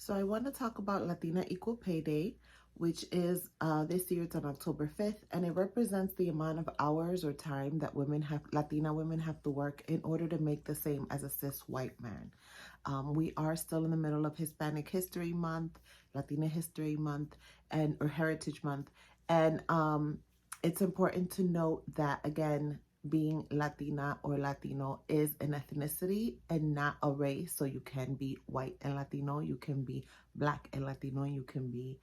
So I want to talk about Latina Equal Pay Day, which is this year. It's on October 5th, and it represents the amount of hours or time that Latina women have to work in order to make the same as a cis white man. We are still in the middle of Hispanic History Month, Latina History Month, or Heritage Month, and it's important to note that, again, being Latina or Latino is an ethnicity and not a race. So you can be white and Latino, you can be Black and Latino, you can be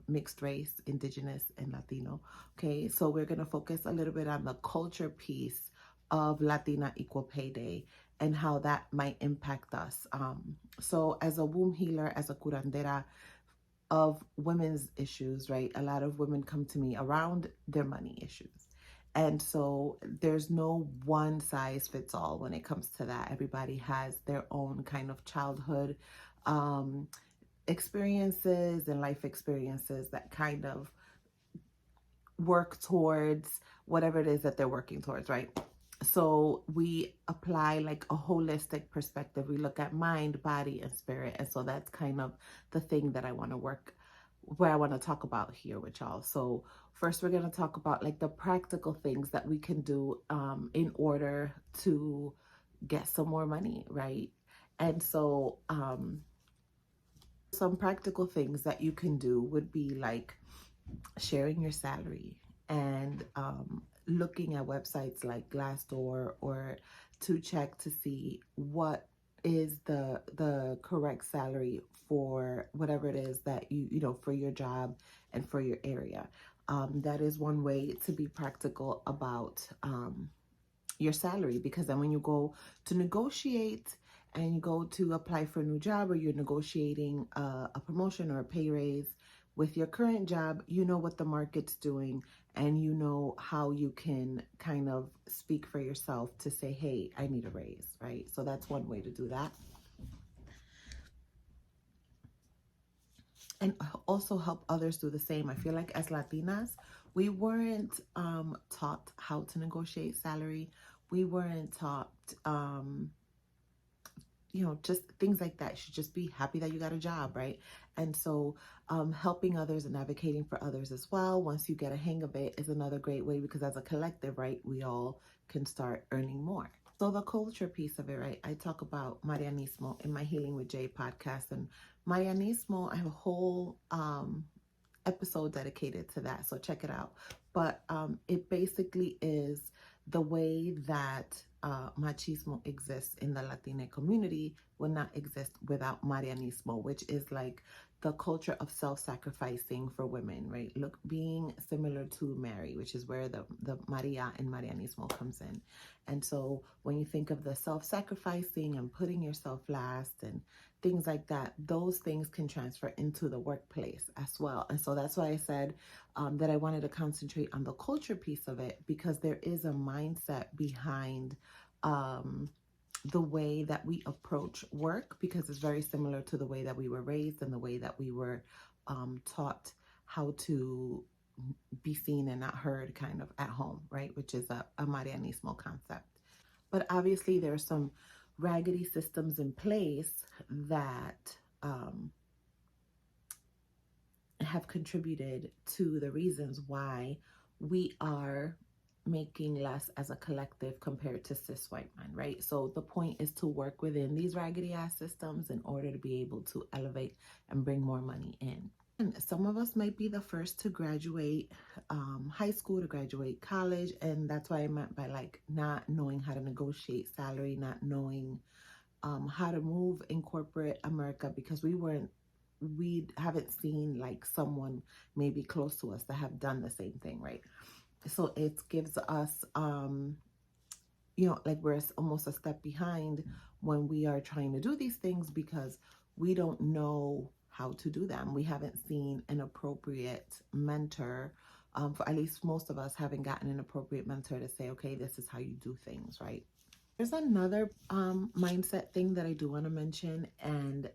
mixed race, Indigenous and Latino. Okay, so we're going to focus a little bit on the culture piece of Latina Equal Pay Day and how that might impact us. So as a womb healer, as a curandera of women's issues, right? A lot of women come to me around their money issues. And so there's no one size fits all when it comes to that. Everybody has their own kind of childhood experiences and life experiences that kind of work towards whatever it is that they're working towards, right? So we apply like a holistic perspective. We look at mind, body, and spirit. And so that's kind of the thing that I want to talk about here with y'all. So first we're going to talk about like the practical things that we can do in order to get some more money, right? And so some practical things that you can do would be like sharing your salary and looking at websites like Glassdoor or to check to see what is the correct salary for whatever it is that you know for your job and for your area. That is one way to be practical about your salary, because then when you go to negotiate and you go to apply for a new job, or you're negotiating a promotion or a pay raise with your current job, you know what the market's doing and you know how you can kind of speak for yourself to say, hey, I need a raise, right? So that's one way to do that. And also help others do the same. I feel like as Latinas, we weren't taught how to negotiate salary. We weren't taught just things like that. You should just be happy that you got a job, right? And so helping others and advocating for others as well, once you get a hang of it, is another great way, because as a collective, right, we all can start earning more. So the culture piece of it, right? I talk about Marianismo in my Healing with Jay podcast, and Marianismo, I have a whole episode dedicated to that, so check it out. But it basically is the way that machismo exists in the Latina community will not exist without Marianismo, which is like the culture of self-sacrificing for women, right? Look, being similar to Mary, which is where the Maria in Marianismo comes in. And so when you think of the self-sacrificing and putting yourself last and things like that, those things can transfer into the workplace as well. And so that's why I said that I wanted to concentrate on the culture piece of it, because there is a mindset behind the way that we approach work, because it's very similar to the way that we were raised and the way that we were taught how to be seen and not heard kind of at home, right? Which is a Marianismo concept. But obviously there are some raggedy systems in place that have contributed to the reasons why we are making less as a collective compared to cis white men, right? So the point is to work within these raggedy ass systems in order to be able to elevate and bring more money in. And some of us might be the first to graduate high school, to graduate college, and that's what I meant by like not knowing how to negotiate salary, not knowing how to move in corporate America, because we haven't seen like someone maybe close to us that have done the same thing, right? So it gives us like we're almost a step behind when we are trying to do these things, because we don't know how to do them. We haven't seen an appropriate mentor. For at least most of us haven't gotten an appropriate mentor to say, okay, this is how you do things, right? There's another mindset thing that I do want to mention. And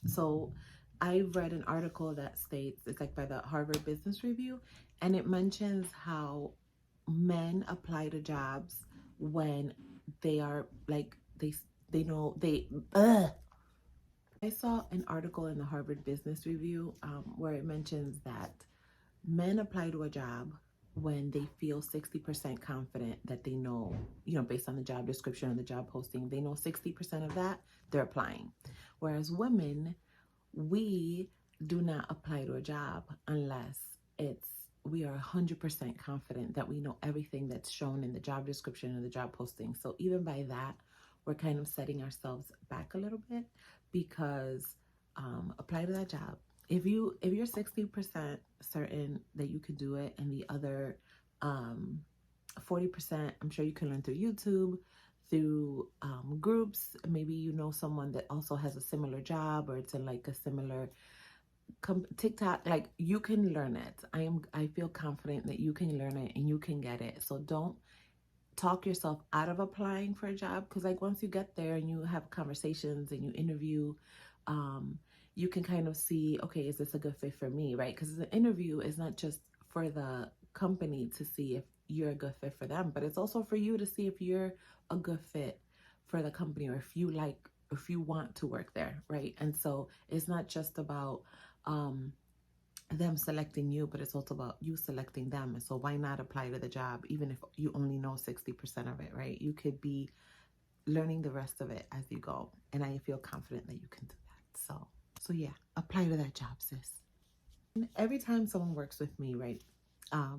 so I read an article that states, it's like by the Harvard Business Review, and it mentions how men apply to jobs when they are like, they know they, I saw an article in the Harvard Business Review where it mentions that men apply to a job when they feel 60% confident that they know, based on the job description or the job posting, they know 60% of that, they're applying. Whereas women, we do not apply to a job unless we are 100% confident that we know everything that's shown in the job description or the job posting. So even by that, we're kind of setting ourselves back a little bit because apply to that job. If you're 60% certain that you can do it, and the other 40%, I'm sure you can learn through YouTube, through groups. Maybe you know someone that also has a similar job, or it's in like a similar TikTok. Like, you can learn it. I feel confident that you can learn it and you can get it. So don't talk yourself out of applying for a job, because like once you get there and you have conversations and you interview, you can kind of see, okay, is this a good fit for me, right? Because the interview is not just for the company to see if you're a good fit for them, but it's also for you to see if you're a good fit for the company, or if you want to work there, right? And so it's not just about them selecting you, but it's also about you selecting them. And so why not apply to the job even if you only know 60% of it, right? You could be learning the rest of it as you go, and I feel confident that you can do that. So yeah, apply to that job, sis. And every time someone works with me, right, I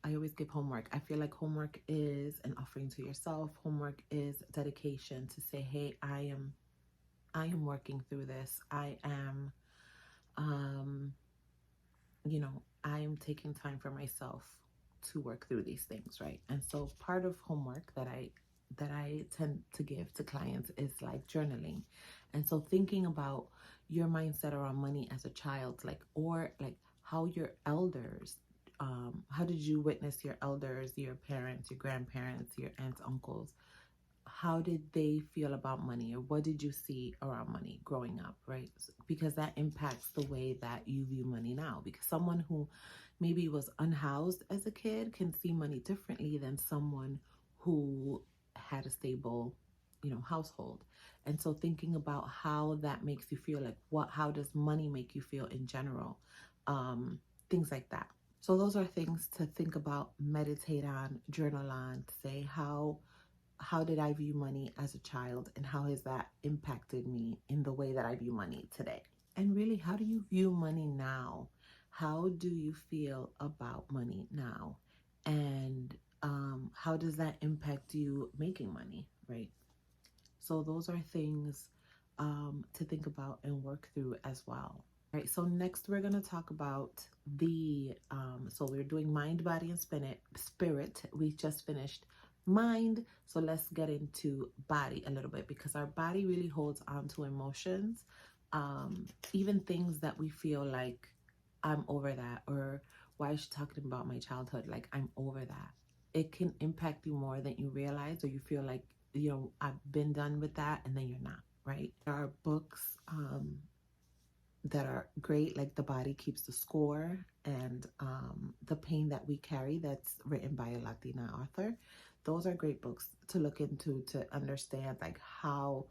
always give homework. I feel like homework is an offering to yourself. Homework is dedication to say, hey, I am working through this. I am I am taking time for myself to work through these things, right? And so part of homework that I tend to give to clients is like journaling. And so thinking about your mindset around money as a child, or how your elders, how did you witness your elders, your parents, your grandparents, your aunts, uncles? How did they feel about money, or what did you see around money growing up, right? Because that impacts the way that you view money now. Because someone who maybe was unhoused as a kid can see money differently than someone who had a stable, household. And so thinking about how that makes you feel, like how does money make you feel in general? Things like that. So those are things to think about, meditate on, journal on, say how did I view money as a child, and how has that impacted me in the way that I view money today? And really, how do you view money now? How do you feel about money now? And how does that impact you making money, right? So those are things to think about and work through as well. All right, so next we're going to talk about so we're doing mind, body, and spirit. We just finished mind, so let's get into body a little bit, because our body really holds on to emotions, even things that we feel like, I'm over that, or why is she talking about my childhood, like I'm over that. It can impact you more than you realize, or you feel like, I've been done with that, and then you're not, right? There are books that are great, like The Body Keeps the Score, and The Pain That We Carry, that's written by a Latina author. Those are great books to look into, to understand like how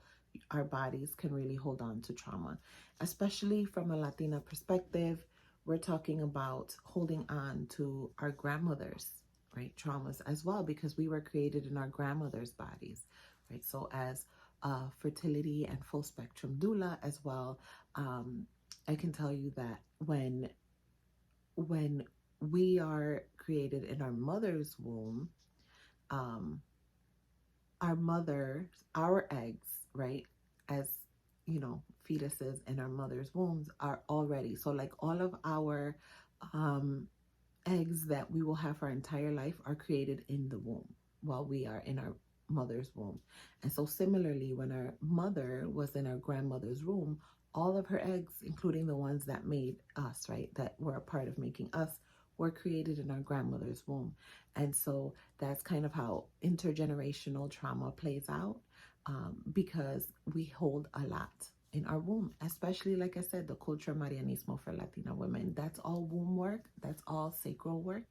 our bodies can really hold on to trauma, especially from a Latina perspective. We're talking about holding on to our grandmothers, right, traumas as well, because we were created in our grandmother's bodies, right? So as a fertility and full spectrum doula as well, I can tell you that when we are created in our mother's womb, our eggs, right, as fetuses in our mother's wombs are already, so like all of our eggs that we will have for our entire life are created in the womb while we are in our mother's womb. And so similarly, when our mother was in our grandmother's womb, all of her eggs, including the ones that made us, right, that were a part of making us, were created in our grandmother's womb. And so that's kind of how intergenerational trauma plays out, because we hold a lot in our womb, especially, like I said, the culture Marianismo for Latina women. That's all womb work. That's all sacral work.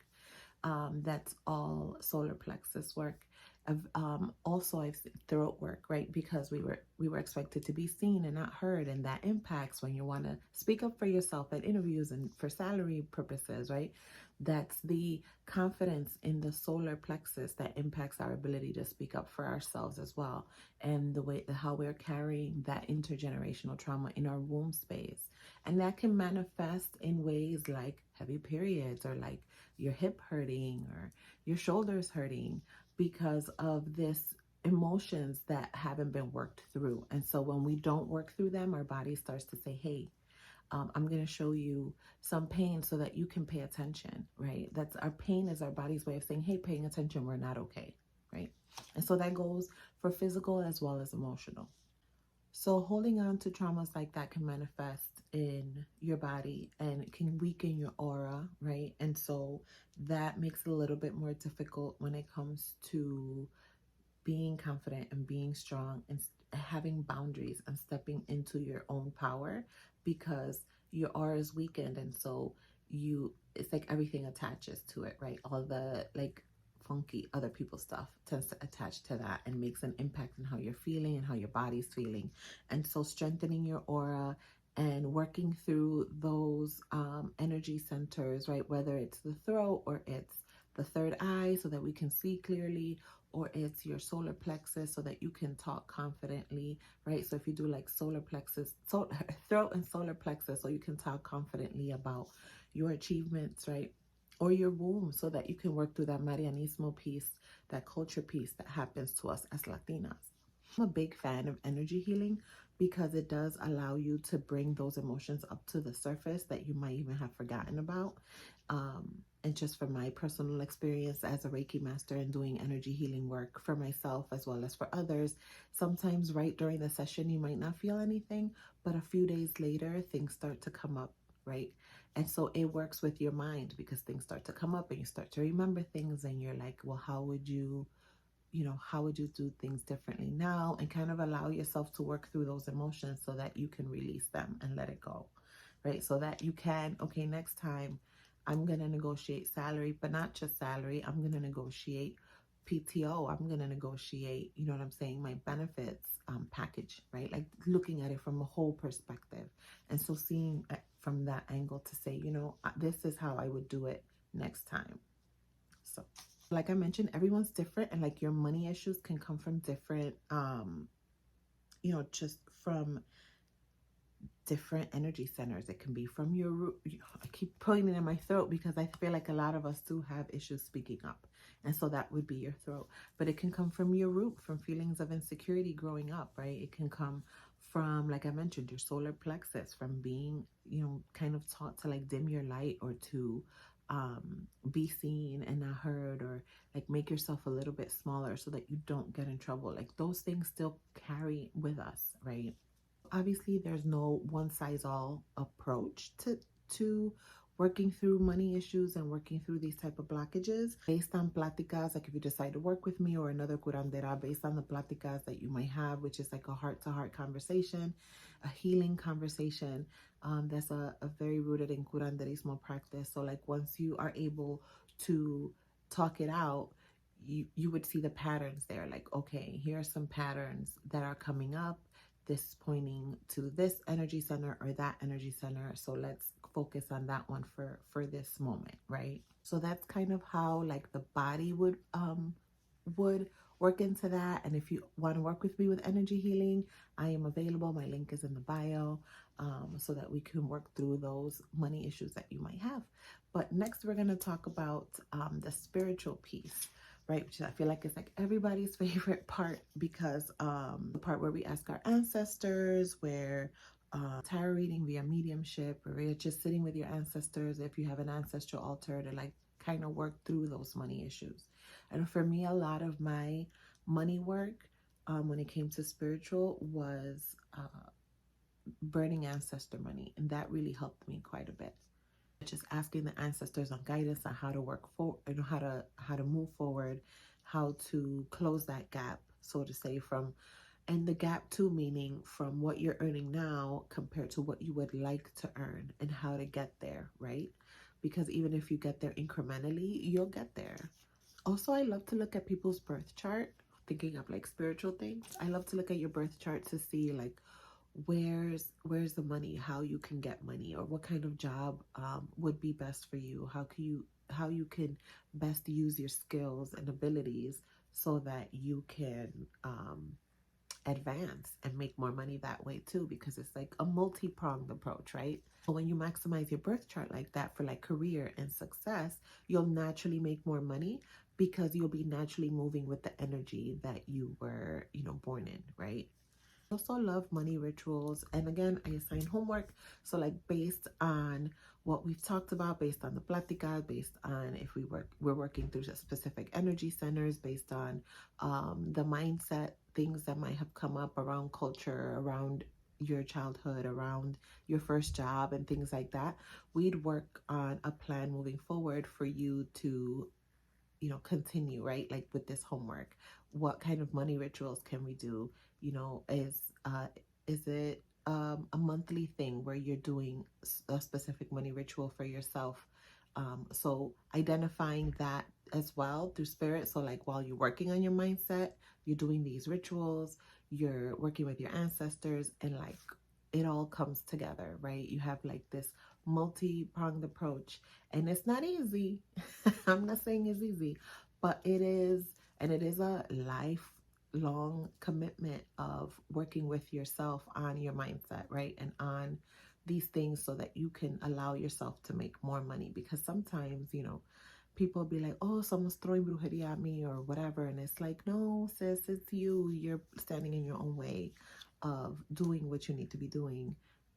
That's all solar plexus work. Also, I've seen throat work, right? Because we were expected to be seen and not heard, and that impacts when you want to speak up for yourself at interviews and for salary purposes, right? That's the confidence in the solar plexus that impacts our ability to speak up for ourselves as well, and the way how we're carrying that intergenerational trauma in our womb space, and that can manifest in ways like heavy periods, or like your hip hurting, or your shoulders hurting, because of this emotions that haven't been worked through. And so when we don't work through them, our body starts to say, hey, I'm going to show you some pain so that you can pay attention, right? That's our pain is our body's way of saying, hey, paying attention, we're not okay, right? And so that goes for physical as well as emotional. So holding on to traumas like that can manifest in your body and it can weaken your aura, right? And so that makes it a little bit more difficult when it comes to being confident and being strong and having boundaries and stepping into your own power, because your aura is weakened, and so it's like everything attaches to it, right? All the like funky other people's stuff tends to attach to that and makes an impact on how you're feeling and how your body's feeling. And so strengthening your aura and working through those energy centers, right? Whether it's the throat or it's the third eye so that we can see clearly, or it's your solar plexus so that you can talk confidently, right? So if you do like solar plexus, throat and solar plexus, so you can talk confidently about your achievements, right? Or your womb, so that you can work through that Marianismo piece, that culture piece that happens to us as Latinas. I'm a big fan of energy healing because it does allow you to bring those emotions up to the surface that you might even have forgotten about. And just from my personal experience as a Reiki master and doing energy healing work for myself as well as for others, sometimes right during the session you might not feel anything, but a few days later things start to come up, right? And so it works with your mind because things start to come up and you start to remember things, and you're like, well, how would you do things differently now, and kind of allow yourself to work through those emotions so that you can release them and let it go, right? So that you can, okay, next time I'm going to negotiate salary, but not just salary. I'm going to negotiate PTO. I'm going to negotiate, you know what I'm saying, my benefits package, right? Like looking at it from a whole perspective. And so seeing from that angle to say, this is how I would do it next time. So like I mentioned, everyone's different, and like your money issues can come from different, just from different energy centers. It can be from your root. I keep putting it in my throat because I feel like a lot of us do have issues speaking up. And so that would be your throat. But it can come from your root, from feelings of insecurity growing up, right? It can come from, like I mentioned, your solar plexus, from being, kind of taught to like dim your light, or to be seen and not heard, or like make yourself a little bit smaller so that you don't get in trouble. Like those things still carry with us, right? Obviously there's no one size all approach to working through money issues and working through these type of blockages. Based on platicas, like if you decide to work with me or another curandera, based on the platicas that you might have, which is like a heart-to-heart conversation, a healing conversation, that's a very rooted in curanderismo practice. So like once you are able to talk it out, you would see the patterns there. Like, okay, here are some patterns that are coming up. This is pointing to this energy center or that energy center. So let's focus on that one for this moment, right? So that's kind of how like the body would work into that. And if you want to work with me with energy healing, I am available. My link is in the bio, so that we can work through those money issues that you might have. But next we're going to talk about the spiritual piece, right? Which I feel like is like everybody's favorite part, because the part where we ask our ancestors, where tarot reading via mediumship, or you're just sitting with your ancestors, if you have an ancestral altar, to like kind of work through those money issues. And for me, a lot of my money work when it came to spiritual was burning ancestor money, and that really helped me quite a bit. Just asking the ancestors on guidance on how to work forward, how to move forward, how to close that gap, so to say, and the gap too, meaning from what you're earning now compared to what you would like to earn, and how to get there, right? Because even if you get there incrementally, you'll get there. Also, I love to look at people's birth chart, thinking of like spiritual things. I love to look at your birth chart to see like where's the money, how you can get money, or what kind of job would be best for you. How you can best use your skills and abilities so that you can advance and make more money that way too, because it's like a multi-pronged approach, right? So when you maximize your birth chart like that for like career and success, you'll naturally make more money because you'll be naturally moving with the energy that you were, born in, right? I also love money rituals. And again, I assign homework. So like based on what we've talked about, based on the plática, based on if we're working through specific energy centers, based on the mindset, things that might have come up around culture, around your childhood, around your first job and things like that. We'd work on a plan moving forward for you to continue, right? Like with this homework, what kind of money rituals can we do? Is it a monthly thing where you're doing a specific money ritual for yourself? So identifying that as well through spirit. So like while you're working on your mindset, you're doing these rituals, you're working with your ancestors, and like it all comes together, right? You have like this multi-pronged approach, and it's not easy. I'm not saying it's easy, but it is, and it is a lifelong commitment of working with yourself on your mindset, right? And on these things so that you can allow yourself to make more money. Because sometimes, people be like, oh, someone's throwing brujeria at me or whatever. And it's like, no, sis, it's you. You're standing in your own way of doing what you need to be doing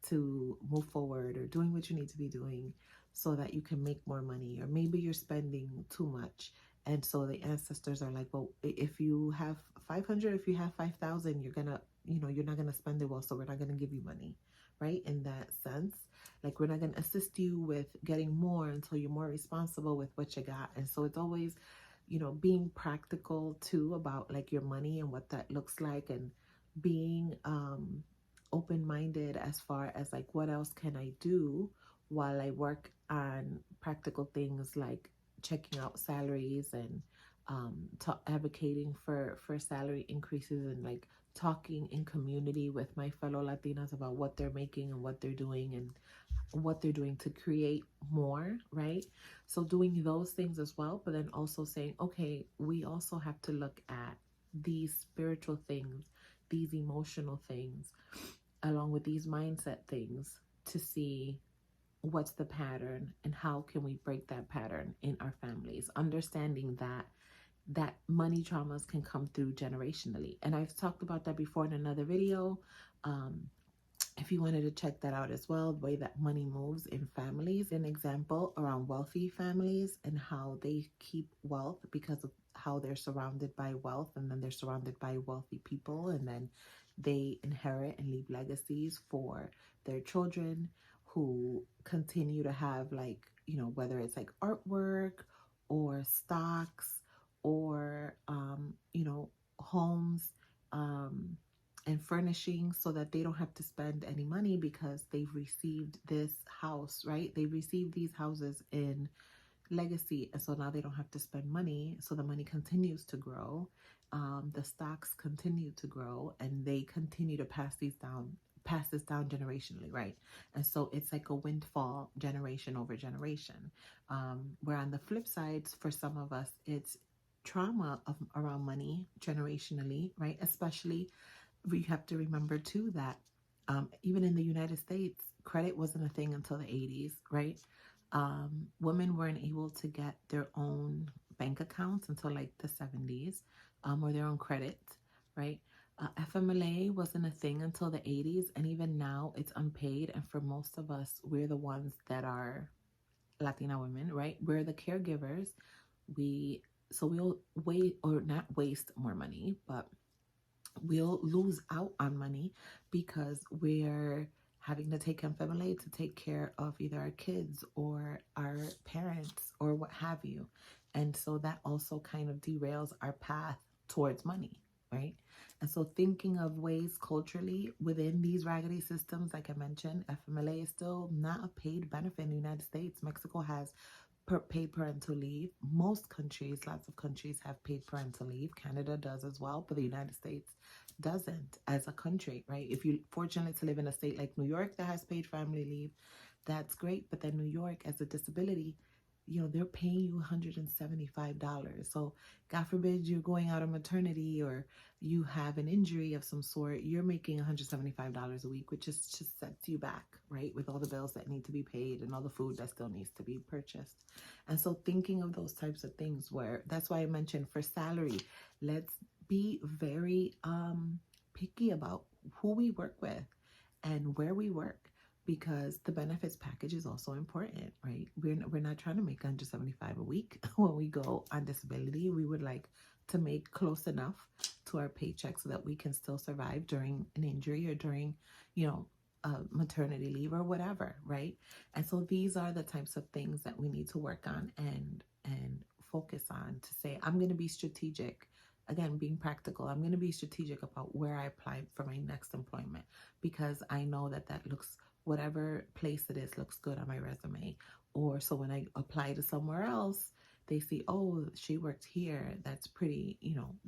to move forward, or doing what you need to be doing so that you can make more money. Or maybe you're spending too much. And so the ancestors are like, well, if you have 500, if you have 5,000, you're going to, you're not going to spend it well. So we're not going to give you money, right? In that sense, like we're not going to assist you with getting more until you're more responsible with what you got. And so it's always, being practical too about like your money and what that looks like, and being open-minded as far as like what else can I do while I work on practical things like checking out salaries, and advocating for salary increases, and like talking in community with my fellow Latinas about what they're making and what they're doing, and what they're doing to create more, right? So doing those things as well, but then also saying, okay, we also have to look at these spiritual things, these emotional things, along with these mindset things, to see what's the pattern and how can we break that pattern in our families, understanding that money traumas can come through generationally. And I've talked about that before in another video. If you wanted to check that out as well, the way that money moves in families, an example around wealthy families and how they keep wealth because of how they're surrounded by wealth, and then they're surrounded by wealthy people, and then they inherit and leave legacies for their children, who continue to have like, whether it's like artwork or stocks, or homes, and furnishing, so that they don't have to spend any money because they've received this house, right? They received these houses in legacy, and so now they don't have to spend money. So the money continues to grow, the stocks continue to grow, and they continue to pass this down generationally, right? And so it's like a windfall generation over generation. Where on the flip side, for some of us, it's trauma around money generationally, right? Especially, we have to remember too that even in the United States, credit wasn't a thing until the 80s, right? Women weren't able to get their own bank accounts until like the 70s, or their own credit, right? FMLA wasn't a thing until the 80s, and even now it's unpaid. And for most of us, we're the ones that are Latina women, right? We're the caregivers. We'll wait, or not waste more money, but we'll lose out on money because we're having to take FMLA to take care of either our kids or our parents or what have you. And so that also kind of derails our path towards money, right? And so thinking of ways culturally within these raggedy systems, like I mentioned, FMLA is still not a paid benefit in the United States. Mexico has paid parental leave. Most countries, lots of countries have paid parental leave. Canada does as well, but the United States doesn't as a country, right? If you're fortunate to live in a state like New York that has paid family leave, that's great. But then New York, as a disability, they're paying you $175. So God forbid you're going out on maternity or you have an injury of some sort, you're making $175 a week, which just sets you back, right? With all the bills that need to be paid and all the food that still needs to be purchased. And so thinking of those types of things, where that's why I mentioned for salary, let's be very picky about who we work with and where we work, because the benefits package is also important, right? We're not trying to make $175 a week when we go on disability. We would like to make close enough to our paycheck so that we can still survive during an injury or during, maternity leave or whatever, right? And so these are the types of things that we need to work on and focus on, to say, I'm going to be strategic. Again, being practical, I'm going to be strategic about where I apply for my next employment, because I know that looks, whatever place it is, looks good on my resume. Or so when I apply to somewhere else, they see, oh, she worked here. That's pretty,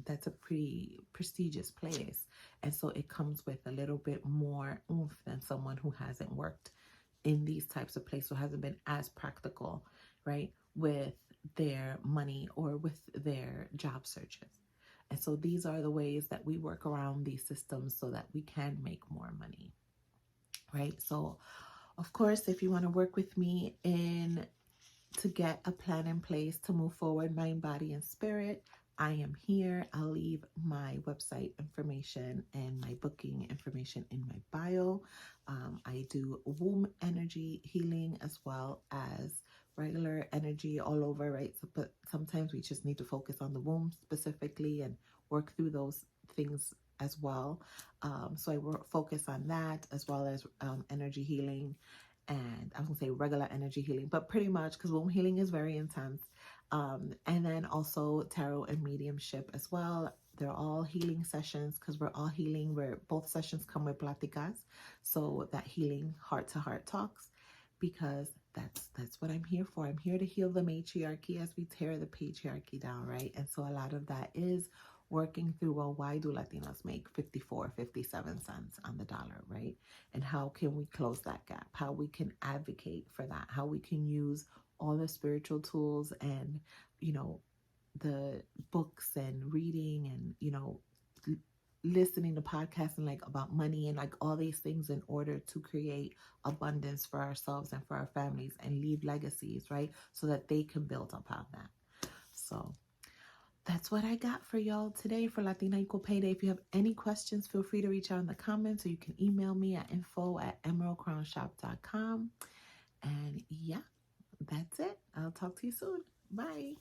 that's a pretty prestigious place. And so it comes with a little bit more oomph than someone who hasn't worked in these types of places, or hasn't been as practical, right, with their money or with their job searches. And so these are the ways that we work around these systems so that we can make more money, right? So, of course, if you want to work with me to get a plan in place to move forward, mind, body, and spirit, I am here. I'll leave my website information and my booking information in my bio. I do womb energy healing as well as regular energy all over, right? So, but sometimes we just need to focus on the womb specifically and work through those things as well. So I focus on that as well as energy healing. And I was gonna say regular energy healing, but pretty much, because womb healing is very intense. And then also tarot and mediumship as well. They're all healing sessions, because we're all healing. Where both sessions come with Latinas, so that healing heart-to-heart talks, because that's what I'm here for. I'm here to heal the matriarchy as we tear the patriarchy down, right? And so a lot of that is working through, well, why do Latinas make 54, 57 cents on the dollar, right? And how can we close that gap? How we can advocate for that? How we can use all the spiritual tools and, the books and reading and, listening to podcasts and about money and all these things in order to create abundance for ourselves and for our families and leave legacies, right? So that they can build upon that. So that's what I got for y'all today for Latina Equal Pay Day. If you have any questions, feel free to reach out in the comments, or you can email me at info@emeraldcrownshop.com. And yeah, that's it. I'll talk to you soon. Bye.